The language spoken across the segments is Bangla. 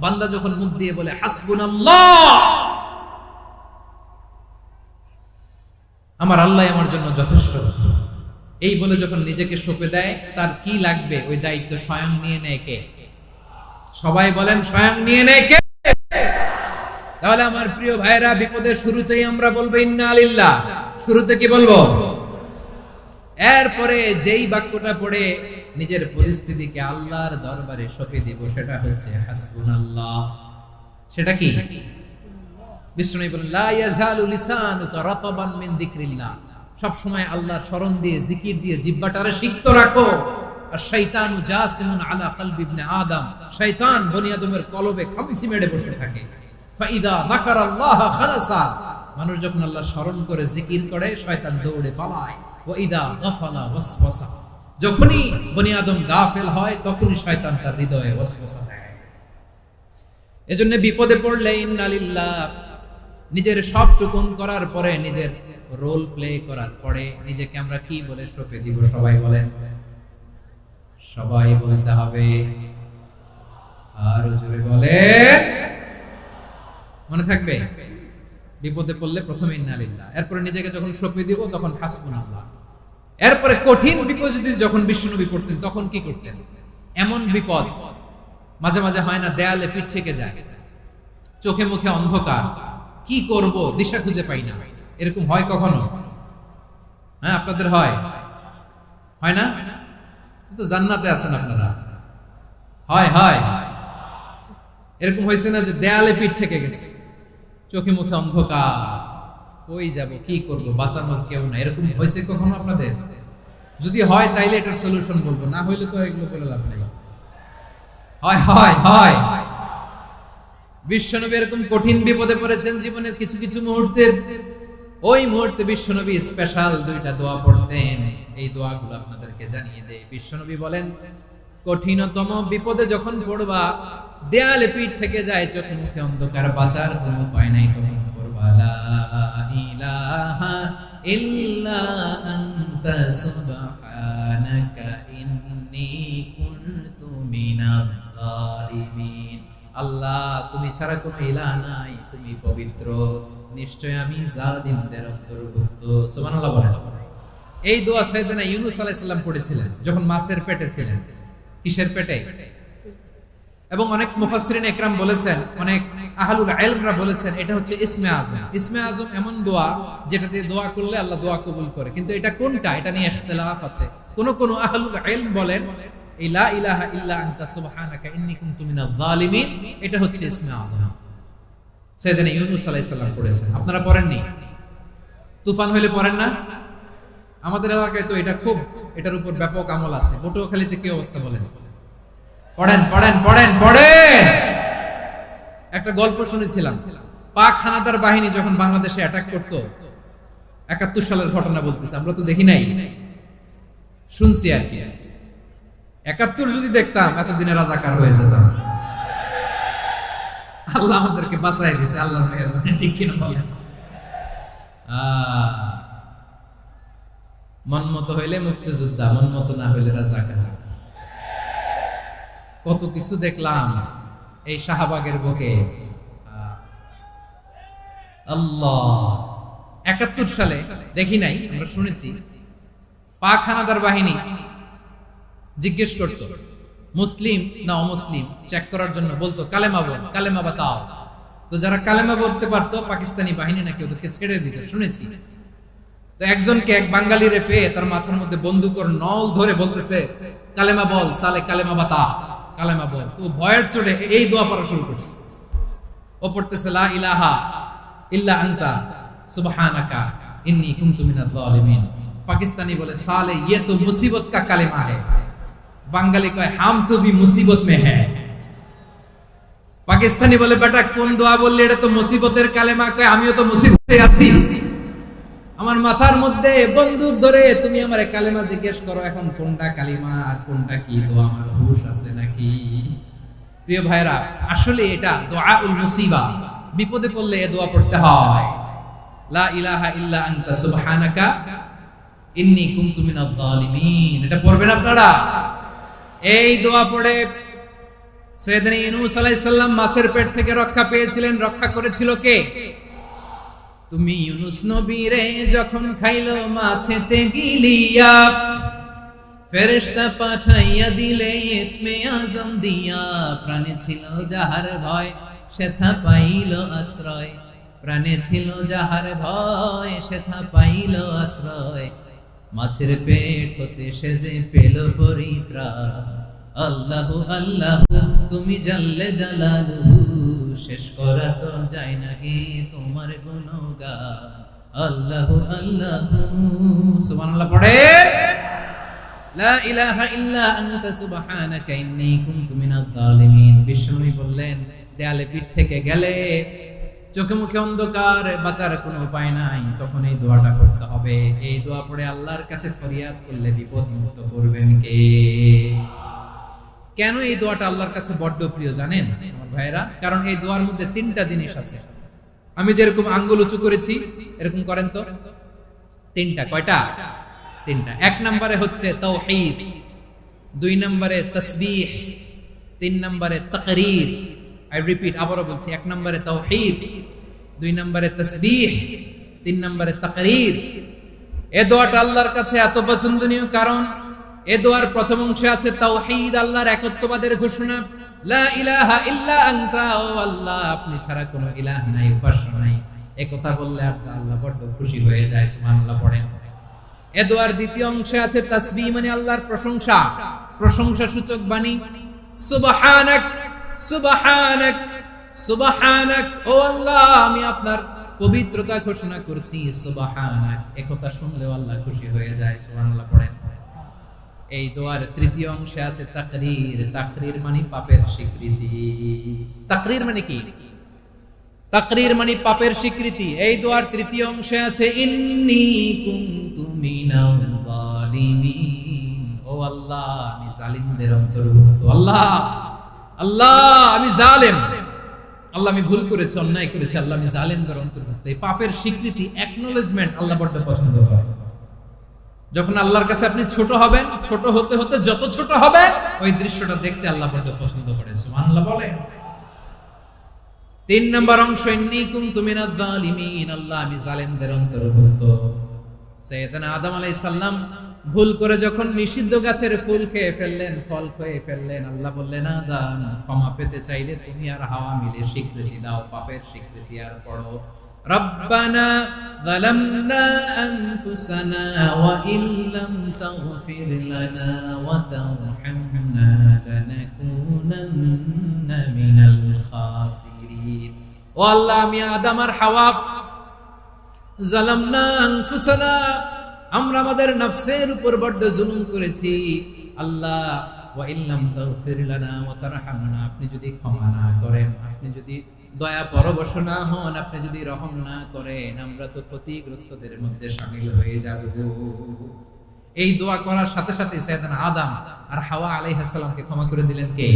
বান্দা যখন মুখ দিয়ে বলে হাসবুনাল্লাহ, আমার আল্লাহ আমার জন্য যথেষ্ট, এই বলে যখন নিজেকে সঁপে দেয়, তার কি লাগবে ওই দায়িত্ব স্বয়ং নিয়ে নেয় কে? সবাই বলেন স্বয়ং নিয়ে নেয় কে? তাহলে আমার প্রিয় ভাইরা, বিপদের শুরুতেই আমরা বলবো ইন্না লিল্লাহ। শুরুতে কি বলবো? এরপরে যেই বাক্যটা পড়ে নিজের পরিস্থিতিকে আল্লাহর দরবারে সঁপে দিব, সেটা হচ্ছে হাসবুনাল্লাহ। সেটা কি? বিষ্ণু বলেন লা ইয়াজালু লিসানুকা রাতাবান মিন যিকরিল্লাহ, সব সময় আল্লাহর স্মরণ দিয়ে, জিকির দিয়ে জিহ্বাটারে সিক্ত রাখো। আর শয়তানু জাসিমুন আলা কলবি ইবনে আদম, শয়তান বনি আদমের কলবে খামচি মেরে বসে থাকে। ফাইদা যাকারাল্লাহ খালাসা, মানুষ যখন আল্লাহর স্মরণ করে জিকির করে, শয়তান দৌড়ে পালায়। ওয়া ইদা গাফালা ওয়াসওয়াসা, যখনই বনি আদম গাফেল হয়, তখনই শয়তান তার হৃদয়ে ওয়াসওয়াসা দেয়। এজন্য বিপদে পড়লে ইন্না লিল্লাহ, নিজের সব টুকুন করার পরে, নিজের রোল প্লে করার পরে নিজেকে আমরা কি বলে সঁপে দিব? সবাই বলেন, সবাই বলতে হবে। আর জোরে বলে, মনে থাকবে? বিপদে পড়লে প্রথমে ইন্না লিল্লাহ, এরপরে নিজেকে যখন সঁপে দিব তখন হাসবুনাল্লাহ। এরপরে কঠিন বিপদ যখন বিশ্বনবী পড়তেন তখন কি করতেন? এমন বিপদ মাঝে মাঝে হয় না, দেয়ালে পিঠ থেকে যায়, চোখে মুখে অন্ধকার, কি করব দিশা খুঁজে পাই না, এরকম হয় কখনো? হ্যাঁ, আপনাদের হয়? হয় না? তো জান্নাতে আছেন আপনারা। হয় হয় এরকম হয়েছে না যে দেয়ালে পিঠ থেকে গেছে, চোখে মুখে অন্ধকার, কই যাব, কি করব, বাঁচানোর কেউ না, এরকম হয়েছে কখনো আপনাদের? যদি হয় তাইলে এটার সলিউশন বলবো, না হইলে তো এগুলো বলে লাভ নাই। হয় হয় হয় বিশ্বনবী এরকম কঠিন বিপদে পড়েছেন জীবনের কিছু কিছু মুহূর্তে। ওই মুহূর্তে বিশ্বনবী স্পেশাল দুইটা দোয়া পড়তেন। এই দোয়াগুলো আপনাদেরকে জানিয়ে দেয়। বিশ্বনবী বলেন, কঠিনতম বিপদে যখন পড়বা, দেয়ালে পিঠ থেকে যায়, চোখে মুখে অন্ধকার, বাঁচার কোনো উপায় নাই, তখন পড়বা লা ইলাহা ইল্লা আনতা সুবহানাকা ইন্নী কুনতু মিনাজ জালিমিন। আল্লাহ, তুমি ছাড়া কোনো ইলাহ নাই, তুমি পবিত্র, নিশ্চয় আমি জালিমদের অন্তর্ভুক্ত। সুবহানাল্লাহ বলেন। এই দোয়া সাইয়েদনা ইউনূস আলাইহিস সালাম পড়েছিলেন যখন মাছের পেটে ছিলেন। কিসের পেটে? এবং অনেক মুফাসসিরিন ইকরাম বলেছেন, অনেক আহলুল ইলমরা বলেছেন, এটা হচ্ছে ইসমে আযম। ইসমে আযম এমন দোয়া যেটা দিয়ে দোয়া করলে আল্লাহ দোয়া কবুল করে, কিন্তু এটা কোনটা, এটা নিয়ে ইখতিলাফ আছে। কোন কোন আহলুল ইলম বলেন এই লা ইলাহা ইল্লা আনতা সুবহানাকা ইন্নী কুনতু মিনাজ জালিমিন, এটা হচ্ছে ইসমে আযম। সাইয়েদনা ইউনূস আলাইহিস সালাম পড়েছেন। আপনারা পড়েননি? তুফান হইলে পড়েন না? আমাদের এলাকায় তো এটা খুব, এটার উপর ব্যাপক আমল আছে। পটুয়াখালীতে কি অবস্থা বলেন? পড়েন পড়েন পড়েন পড়েন। একটা গল্প শুনেছিলাম, পাক হানাদার বাহিনী যখন বাংলাদেশে অ্যাটাক করতো, ৭১ সালের ঘটনা বলতেছে, আমরা তো দেখি নাই, শুনছি আর কি। ৭১ যদি দেখতাম এতদিনে রাজাকার হয়ে যেতাম। আল্লাহ আমাদেরকে বাঁচাই দিয়েছে, আল্লাহ ঠিক কিনা বলেন? মন মতো হইলে মুক্তিযোদ্ধা, মন মতো না হইলে রাজাকার। কত কিছু দেখলাম এই শাহবাগের বুকে। আল্লাহ, ৭১ সালে দেখি নাই, আমরা শুনেছি, পাক হানাদার বাহিনী জিজ্ঞেস করতো মুসলিম না অমুসলিম চেক করার জন্য, বলতো কালেমা বল, কালেমা বাতাও। তো যারা কালেমা বলতে পারতো পাকিস্তানি বাহিনী নাকি ওদেরকে ছেড়ে দিত, শুনেছি। তো একজনকে, এক বাঙালিরে পেয়ে তার মাথার মধ্যে বন্দুকের নল ধরে বলতেছে কালেমা বল সালে, কালেমা বাতা, কালেমা বল। তো ভয়ের চোটে এই দোয়া পড়া শুরু করছে। ও পড়তেছে লা ইলাহা ইল্লা আনতা সুবহানাকা ইন্নী কুনতু মিনাজ জালিমিন। পাকিস্তানি বলে সালে ये तो मुसीबत का কালেমা है, বাঙালি কয় হাম তো ভি মুসিবত মে হ্যায়। পাকিস্তানি বলে বেটা কোন দোয়া বললি, এটা তো মুসিবতের কালেমা। কয় আমিও তো মুসিবতে আছি, আমার মাথার মধ্যে বন্দুক ধরে তুমি আমারে কালেমা জিজ্ঞেস করো, এখন কোনটা কালিমা আর কোনটা কি দোয়া, আমার হুঁশ আছে নাকি? প্রিয় ভাইরা, আসলে এটা দুআউল মুসিবা, বিপদে পড়লে এই দোয়া পড়তে হয়, লা ইলাহা ইল্লা আনতা সুবহানাকা ইন্নী কুনতু মিনাজ জালিমিন। এটা পড়বেন আপনারা। এই দোয়া পড়ে সাইয়েদনা ইউনূস আলাইহিস সালাম মাছের পেট থেকে রক্ষা পেয়েছিলেন, রক্ষা করেছিল কে? তুমি ইউনূস নবীরে যখন খাইলো মাছেতে গিলিয়া, ফেরেশতা পাঠাইয়া দিলে ইসমে আজম দিয়া, প্রাণে ছিল যাহার ভয় সেথা পাইল আশ্রয়, প্রাণে ছিল যাহার ভয় সেথা পাইল আশ্রয়, মাছের পেট হতে সে যে পেল পরিত্রাণ। আল্লাহু আল্লাহু তুমি জাল্লে জালালুহু, শেষ করা তো যায় না গে তোমার গুণগান। আল্লাহু আল্লাহু, সুবহানাল্লাহ পড়ে, লা ইলাহা ইল্লা আনতা সুবহানাকা ইন্নী কুনতু মিনাজ জালিমিন। বিষ্ণুই বললেন, দেয়ালে পিঠ থেকে গেলে, চোখে মুখে অন্ধকার, বাঁচার কোনো উপায় নাই, তখন এই দোয়াটা করতে হবে। এই দোয়া পড়ে আল্লাহর কাছে ফরিয়াদ করলে বিপদ মুক্ত করবেন কে? কেন এই দোয়াটা আল্লাহর কাছে বড্ড প্রিয় জানেন আমার ভাইরা? কারণ এই দোয়ার মধ্যে তিনটা জিনিস আছে। আমি যেরকম আঙ্গুল উঁচু করেছি এরকম করেন তো। তিনটা। কয়টা? তিনটা। এক নম্বরে হচ্ছে তাওহীদ, দুই নম্বরে তাসবিহ, তিন নম্বরে তাকরীর। আই রিপিট, আবারও বলছি, এক নম্বরে তাওহীদ, দুই নম্বরে তাসবিহ, তিন নম্বরে তাকরীর। এই দোয়াটা আল্লাহর কাছে এত পছন্দনীয় কারণ এই দোয়ার প্রথম অংশে আছে তাওহীদ, আল্লাহর একত্ববাদের ঘোষণা। লা ইলাহা ইল্লা আনতা, ও আল্লাহ আপনি ছাড়া কোনো ইলাহ নাই, উপাস্য নাই। এই কথা বললে আল্লাহ বড় খুশি হয়ে যায়, সুবহানাল্লাহ পড়েন। এই দোয়ার দ্বিতীয় অংশে আছে তাসবিহ, মানে আল্লাহর প্রশংসা, প্রশংসা সূচক বাণী। সুবহানাক সুবহানাক সুবহানাক, ও আল্লাহ আমি আপনার পবিত্রতা ঘোষণা করছি, সুবহানাক। এই কথা শুনলেও আল্লাহ খুশি হয়ে যায়, সুবহানাল্লাহ পড়েন। এই দোয়ার তৃতীয় অংশে আছে তাকরীর, তাকরীর মানে পাপের স্বীকৃতি। তাকরীর মানে কি? তাকরীর মানে পাপের স্বীকৃতি। এই দোয়ার তৃতীয় অংশে আছে ইন্নী কুনতু মিনাল জালিমিন, ও আল্লাহ আমি জালিমদের অন্তর্ভুক্ত। আল্লাহ আল্লাহ আমি জালেম, আল্লাহ আমি ভুল করেছি, অন্যায় করেছি, আল্লাহ আমি জালেমদের অন্তর্ভুক্ত। এই পাপের স্বীকৃতি, অ্যাকনলেজমেন্ট আল্লাহ বড় পছন্দ করেন। যখন আল্লাহর কাছে আপনি ছোট হবেন, ছোট হতে হতে যত ছোট হবেন, ওই দৃশ্যটা দেখতে আল্লাহ বড় পছন্দ করেন, সুবহানাল্লাহ বলেন। তিন নম্বর অংশ ইন্নী কুনতু মিনাজ জালিমিন, আল্লাহ আমি জালেমদের অন্তর্ভুক্ত। সাইয়েদনা আদম আলাইহিস সালাম ভুল করে যখন নিষিদ্ধ গাছের ফুল খেয়ে ফেললেন, ফল খেয়ে ফেললেন, আল্লাহ বললেন আদম ক্ষমা পেতে চাইলে তুমি আর হাওয়া মিলে স্বীকৃতি দাও, পাপের স্বীকৃতি আর পড়ো, রব্বানা যালামনা আনফুসানা ওয়া ইল্লাম তাগফির লানা ওয়া তারহামনা লানাকুনান্না মিনাল খাসিরিন। ও আল্লাহ আমি আদম আর হাওয়া যালামনা আনফুসানা, আমরা আমাদের নফসের উপর বড় জুলুম করেছি, আল্লাহ ওয়া ইল্লাম তাগফির লানা ওয়া তারহামনা, আপনি যদি ক্ষমা না করেন, আপনি যদি দয়া পরবশ না হন, আপনি যদি রহম না করেন, আমরা তো ক্ষতিগ্রস্তদের মধ্যে শামিল হয়ে যাব। এই দোয়া করার সাথে সাথে সাইয়েদনা আদম আর হাওয়া আলাইহিস সালামকে ক্ষমা করে দিলেন কে?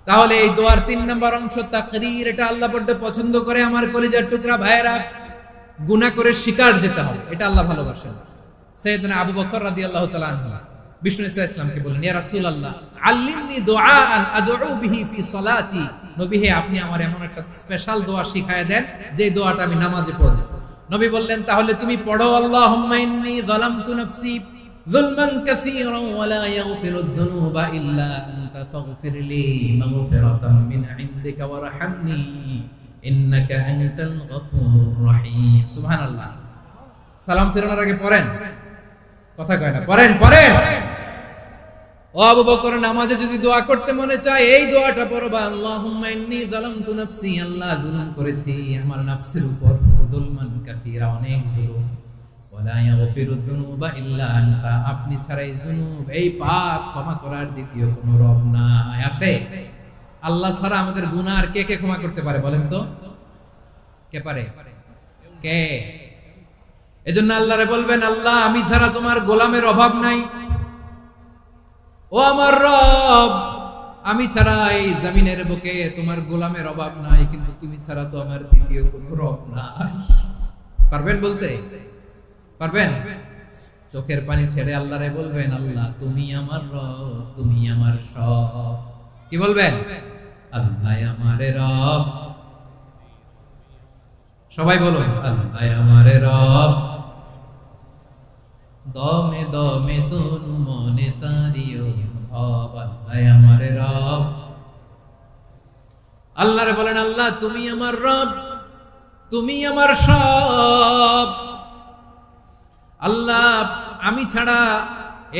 তাহলে এই দোয়ার তিন নম্বর অংশ তাকরীর, এটা আল্লাহ বড় পছন্দ করে। আমার কলিজার টুকরা ভাইয়েরা, গুনাহ করে শিকার যেতে হবে, এটা আল্লাহ ভালোবাসেন। সাইয়েদনা আবু বকর রাদিয়াল্লাহু তাআলা আনহু বিষ্ণু ইসলামকে বললেন, ইয়া রাসূলুল্লাহ আল্লিমনি দুআআন আদউ বিহি ফি সালাতি, নবী হে আপনি আমার এমন একটা স্পেশাল দোয়া শিখায় দেন যে দোয়াটা আমি নামাজে পড়ব। নবী বললেন, তাহলে তুমি পড়ো, আল্লাহুম্মা ইন্নী যালামতু নাফসি যুলমান কাসীরান ওয়া লা ইয়াগফিরুদ যুনুবা ইল্লা আনতা ফাগফিরলি মাগফিরাতাম মিন ইনদিকা ওয়ারহামনি ইন্নাকা আনতাল গফুরুর রহিম। সুবহানাল্লাহ। সালাম ফেরানোর আগে পড়েন, কথা কয় না, পড়েন পড়েন। ও আবু বকর, নামাজে যদি দোয়া করতে মনে চায় এই দোয়াটা পড়বা, আল্লাহুম্মা ইন্নী যালামতু নাফসি, আল্লাহ জুলুম করেছি আমার নফসের উপর, যুলমান কাসীরা অনেক জুলুম, ওয়া লা ইয়াগফিরুদ যুনুবা ইল্লা আনতা, আপনি ছাড়া এই জুনুব, এই পাপ ক্ষমা করার দ্বিতীয় কোনো রব নাই। আছে? আল্লাহ ছাড়া আমাদের গুনাহ আর কে কে ক্ষমা করতে পারে বলেন তো? কে পারে? কে? এজন্য আল্লাহরে বলবেন, আল্লাহ আমি ছাড়া তোমার গোলামের অভাব নাই, ও আমার রব আমি ছাড়া এই জমিনের বুকে তোমার গোলামের অভাব নাই, কিন্তু তুমি ছাড়া তো আমার দ্বিতীয় কোনো রব নাই। পারবেন বলতে? পারবেন? চোখের পানি ছেড়ে আল্লাহরে বলবেন, আল্লাহ তুমি আমার রব, তুমি আমার সব, কি বলবেন? আল্লাহ আমারে রব। সবাই বলুন, আল্লাহ আমারে রব। দমে দমে তনু মনে তারি অনুভব, আল্লাহ আমারে রব। আল্লাহরে বলেন, আল্লাহ তুমি আমার রব, তুমি আমার সব। আল্লাহ আমি ছাড়া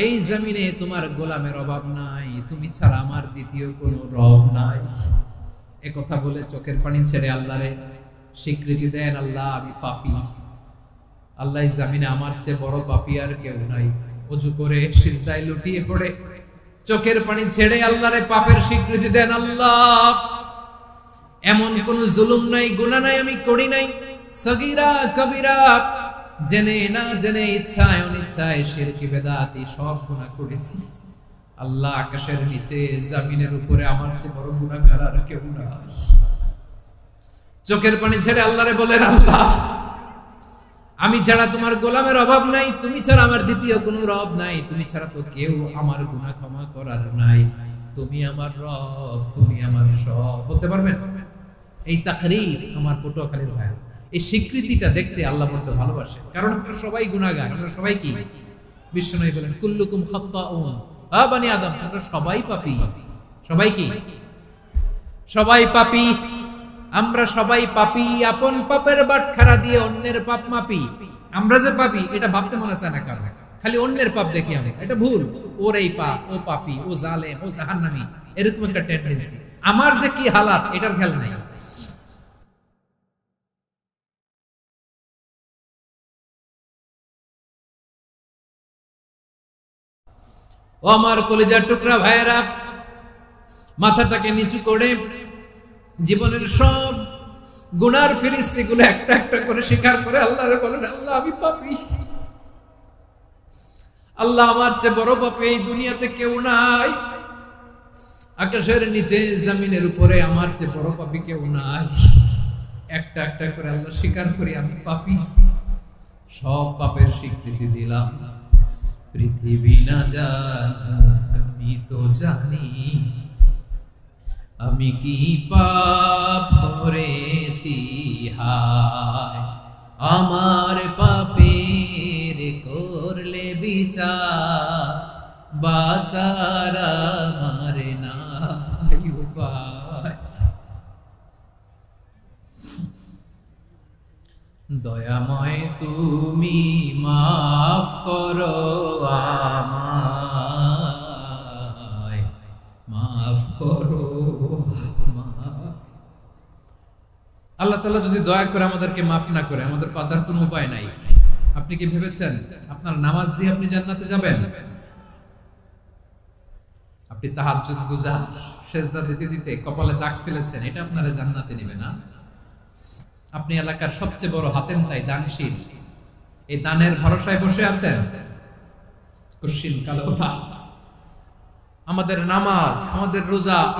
এই জমিনে তোমার গোলামের অভাব নাই, তুমি ছাড়া আমার দ্বিতীয় কোনো রব নাই। এ কথা বলে চোখের পানি ছেড়ে আল্লাহরে স্বীকৃতি দেন, আল্লাহ আমি পাপী। আল্লাহ জামিনে আমার চেয়ে বড় পাপী আর কেউ নাই। ওযু করে সিজদায় লুটিয়ে পড়ে চোখের পানি ছেড়ে আল্লাহরে পাপের স্বীকৃতি দেন, আল্লাহ এমন কোন জুলুম নাই, গুনাহ নাই আমি করি নাই, সগীরা কবিরা, জেনে না জেনে, ইচ্ছায় অনিচ্ছায়, শিরকি বেদাতি সব গুনাহ করেছি। আল্লাহ আকাশের নিচে জমিনের উপরে আমার চেয়ে বড় গুনাহগার আর কেউ নাই। চোখের পানি ছেড়ে আল্লাহরে বলেন, আল্লাহ আমি ছাড়া তোমার গোলামের অভাব নাই, তুমি ছাড়া আমার দ্বিতীয় কোনো রব নাই, তুমি ছাড়া তো কেউ আমার গুনাহ ক্ষমা করার নাই, তুমি আমার রব, তুমি আমার সব। বলতে পারবেন? এই তাকরীর আমার পটুয়াখালীর ভাই, এই স্বীকৃতিটা দেখতে আল্লাহ বলতে ভালোবাসে, কারণ আমরা সবাই গুনাহগার, আমরা সবাই কি? বিশ্বনবী বলেন, কুল্লুকুম খাত্তাউন, আ বনি আদম, আমরা সবাই পাপী। সবাই কি? সবাই পাপী। আমরা সবাই পাপী, আপন পাপের বাটখারা দিয়ে অন্যের পাপ মাপি। আমরা যে পাপী এটা ভাবতে মনে চায় না কারণ, খালি অন্যের পাপ দেখি আমরা, এটা ভুল। ওর এই পাপ, ও পাপী, ও জালেম, ও জাহান্নামী, এরকম একটা টেন্ডেন্সি। আমার যে কি হালাত এটার খেয়াল নাই। ও আমার কলিজার টুকরা ভাইয়েরা, মাথাটাকে নিচু করে জীবনের সব গুনার ফিরিস্তিগুলো একটা একটা করে স্বীকার করে আল্লাহরে বলেন, আল্লাহ আমি পাপী। আল্লাহ আমার চেয়ে বড় পাপী এই দুনিয়াতে কেউ নাই। আকাশের নিচে জমিনের উপরে আমার চেয়ে বড় পাপী কেউ নাই। একটা একটা করে আল্লাহ স্বীকার করি আমি পাপী। সব পাপের স্বীকৃতি দিলাম। পৃথিবী না জানুক আমি তো জানি, আমি কি পাপ করেছি, হায় আমার পাপের করলে বিচার, বাঁচার আমার নাই উপায়। দয়াময় তুমি মাফ করো আমায়, মাফ করো। আল্লাহ তাআলা যদি দয়া করে আমাদেরকে মাফ না করে, আমাদের বাঁচার কোনো উপায় নাই। আপনি কি ভেবেছেন আপনার নামাজ দিয়ে আপনি জান্নাতে যাবেন? আপনি তাহাজ্জুদ গুজার, সেজদা দিতে দিতে কপালে দাগ ফেলেছেন, এটা আপনারা জান্নাতে নেবে না। আপনি এলাকার সবচেয়ে বড় হাতেম তাই দানশীল, এই দানের ভরসায় বসে আছেন, কুশিন কালো। আমাদের নামাজ, আমাদের রোজা